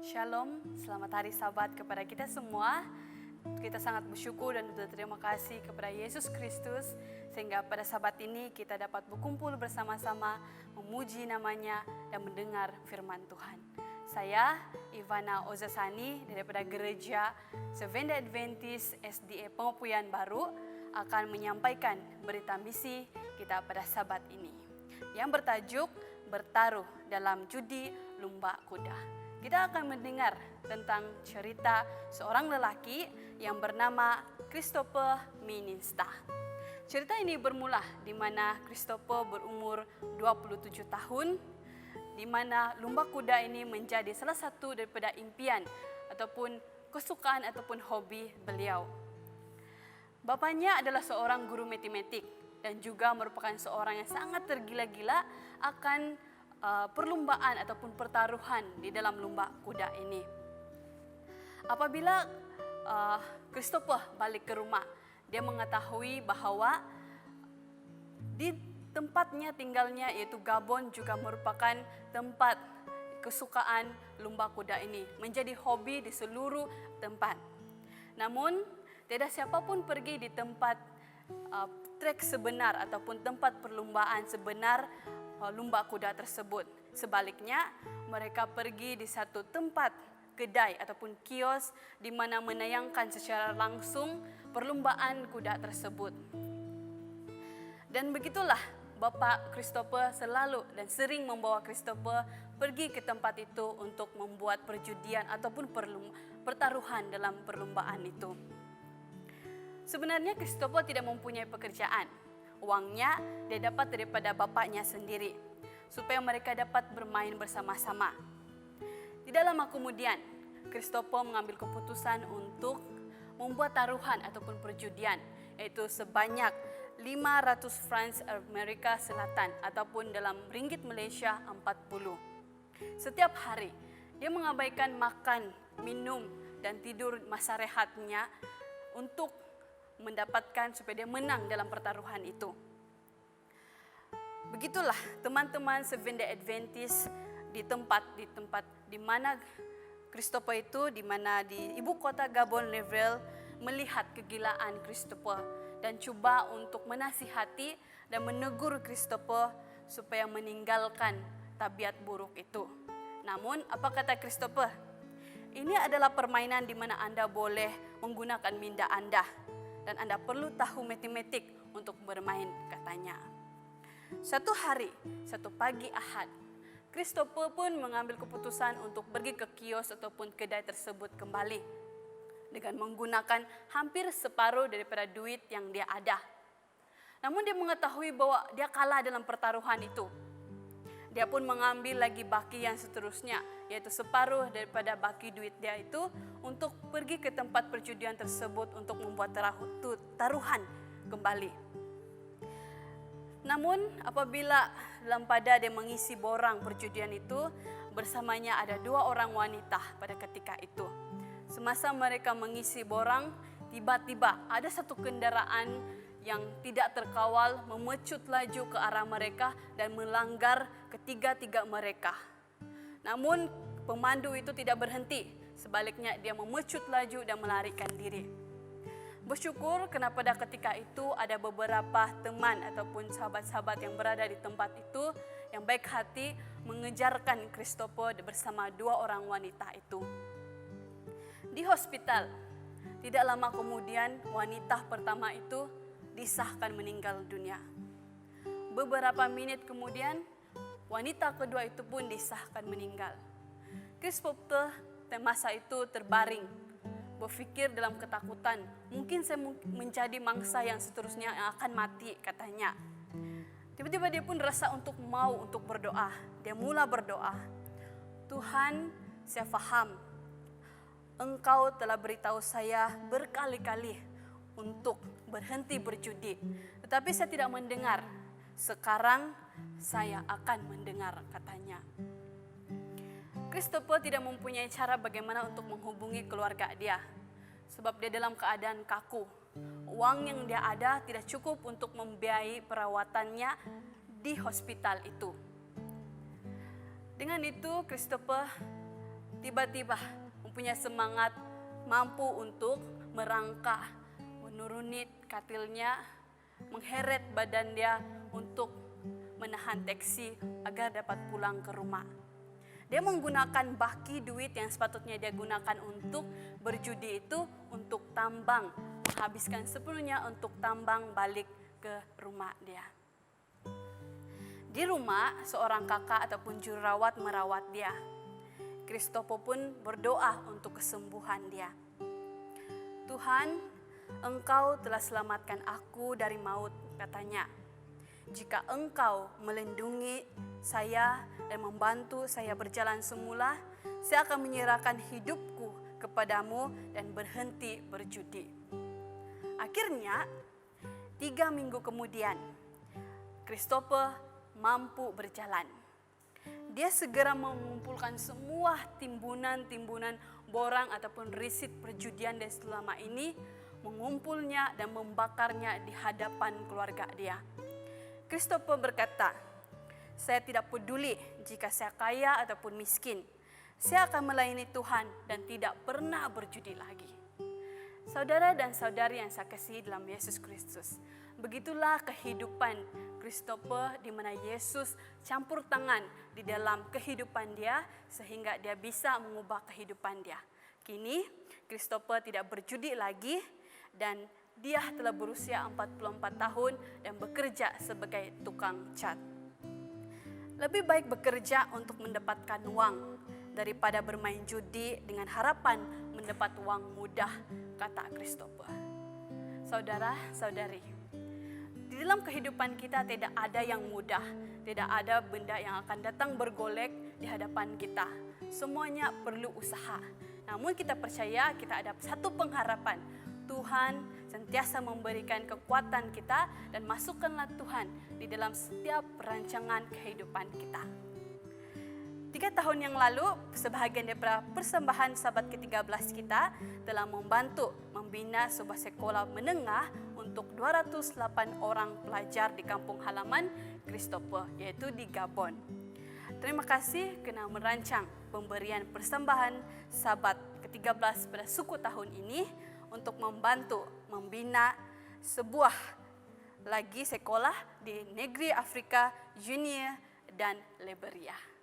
Shalom, selamat hari Sabat kepada kita semua. Kita sangat bersyukur dan berterima kasih kepada Yesus Kristus sehingga pada Sabat ini kita dapat berkumpul bersama-sama memuji namanya dan mendengar firman Tuhan. Saya Ivana Ozasani daripada Gereja Seventh-day Adventist SDA Pengopuyan Baru akan menyampaikan berita misi kita pada Sabat ini yang bertajuk Bertaruh dalam Judi Lumba Kuda. Kita akan mendengar tentang cerita seorang lelaki yang bernama Christopher Minista. Cerita ini bermula di mana Christopher berumur 27 tahun, di mana lumba kuda ini menjadi salah satu daripada impian ataupun kesukaan ataupun hobi beliau. Bapaknya adalah seorang guru matematik dan juga merupakan seorang yang sangat tergila-gila akan perlumbaan ataupun pertaruhan di dalam lumba kuda ini. Apabila Christopher balik ke rumah, dia mengetahui bahawa di tempatnya tinggalnya yaitu Gabon juga merupakan tempat kesukaan lumba kuda ini, menjadi hobi di seluruh tempat. Namun tidak siapapun pergi di tempat trek sebenar ataupun tempat perlumbaan sebenar lumba kuda tersebut. Sebaliknya, mereka pergi di satu tempat kedai ataupun kios di mana menayangkan secara langsung perlumbaan kuda tersebut. Dan begitulah Bapak Christopher selalu dan sering membawa Christopher pergi ke tempat itu untuk membuat perjudian ataupun pertaruhan dalam perlumbaan itu. Sebenarnya Christopher tidak mempunyai pekerjaan. Uangnya dia dapat daripada bapaknya sendiri supaya mereka dapat bermain bersama-sama. Tidak lama kemudian, Christopher mengambil keputusan untuk membuat taruhan ataupun perjudian, yaitu sebanyak 500 francs Amerika Selatan ataupun dalam ringgit Malaysia 40. Setiap hari, dia mengabaikan makan, minum, dan tidur masa rehatnya untuk mendapatkan supaya dia menang dalam pertaruhan itu. Begitulah teman-teman Seventh-day Adventist di tempat di mana Christopher itu, di mana di ibu kota Gabon Libreville, melihat kegilaan Christopher dan coba untuk menasihati dan menegur Christopher supaya meninggalkan tabiat buruk itu. Namun apa kata Christopher? Ini adalah permainan di mana Anda boleh menggunakan minda Anda. Dan Anda perlu tahu matematik untuk bermain, katanya. Satu hari, satu pagi Ahad, Christopher pun mengambil keputusan untuk pergi ke kios ataupun kedai tersebut kembali dengan menggunakan hampir separuh daripada duit yang dia ada. Namun dia mengetahui bahwa dia kalah dalam pertaruhan itu. Dia pun mengambil lagi baki yang seterusnya, yaitu separuh daripada baki duit dia itu untuk pergi ke tempat perjudian tersebut untuk membuat taruhan kembali. Namun apabila dalam pada dia mengisi borang perjudian itu, bersamanya ada 2 orang wanita pada ketika itu. Semasa mereka mengisi borang, tiba-tiba ada satu kendaraan yang tidak terkawal memecut laju ke arah mereka dan melanggar ketiga-tiga mereka. Namun pemandu itu tidak berhenti, sebaliknya dia memecut laju dan melarikan diri. Bersyukur karena pada ketika itu ada beberapa teman ataupun sahabat-sahabat yang berada di tempat itu yang baik hati mengejarkan Christopher bersama 2 orang wanita itu. Di hospital, tidak lama kemudian wanita pertama itu disahkan meninggal dunia. Beberapa menit kemudian, wanita kedua itu pun disahkan meninggal. Christopher masa itu terbaring, berpikir dalam ketakutan, mungkin saya menjadi mangsa yang seterusnya yang akan mati, katanya. Tiba-tiba dia pun rasa untuk berdoa. Dia mula berdoa, Tuhan, saya faham, Engkau telah beritahu saya berkali-kali untuk berhenti berjudi. Tetapi saya tidak mendengar. Sekarang saya akan mendengar, katanya. Christopher tidak mempunyai cara bagaimana untuk menghubungi keluarga dia. Sebab dia dalam keadaan kaku. Uang yang dia ada tidak cukup untuk membiayai perawatannya di hospital itu. Dengan itu Christopher tiba-tiba mempunyai semangat mampu untuk merangkak, menuruni katilnya, mengheret badan dia untuk menahan taksi agar dapat pulang ke rumah. Dia menggunakan baki duit yang sepatutnya dia gunakan untuk berjudi itu untuk tambang, menghabiskan sepenuhnya untuk tambang balik ke rumah dia. Di rumah, seorang kakak ataupun jururawat merawat dia. Kristopo pun berdoa untuk kesembuhan dia. Tuhan, Engkau telah selamatkan aku dari maut, katanya. Jika Engkau melindungi saya dan membantu saya berjalan semula, saya akan menyerahkan hidupku kepadamu dan berhenti berjudi. Akhirnya, 3 minggu kemudian, Kristopo mampu berjalan. Dia segera mengumpulkan semua timbunan-timbunan borang ataupun risit perjudian dia selama ini, mengumpulnya dan membakarnya di hadapan keluarga dia. Kristopo berkata, "Saya tidak peduli jika saya kaya ataupun miskin. Saya akan melayani Tuhan dan tidak pernah berjudi lagi." Saudara dan saudari yang saya kasihi dalam Yesus Kristus, begitulah kehidupan Kristopo di mana Yesus campur tangan di dalam kehidupan dia sehingga dia bisa mengubah kehidupan dia. Kini Kristopo tidak berjudi lagi dan dia telah berusia 44 tahun dan bekerja sebagai tukang cat. Lebih baik bekerja untuk mendapatkan uang daripada bermain judi dengan harapan mendapat uang mudah, kata Kristopo. Saudara-saudari, di dalam kehidupan kita tidak ada yang mudah, tidak ada benda yang akan datang bergolek di hadapan kita. Semuanya perlu usaha. Namun kita percaya kita ada satu pengharapan. Tuhan sentiasa memberikan kekuatan kita dan masukkanlah Tuhan di dalam setiap perancangan kehidupan kita. 3 tahun yang lalu, sebahagian daripada persembahan sahabat ke-13 kita telah membantu membina sebuah sekolah menengah untuk 208 orang pelajar di kampung halaman Kristopo, yaitu di Gabon. Terima kasih kerana merancang pemberian persembahan sahabat ke-13 pada suku tahun ini untuk membantu membina sebuah lagi sekolah di negeri Afrika, Guinea dan Liberia.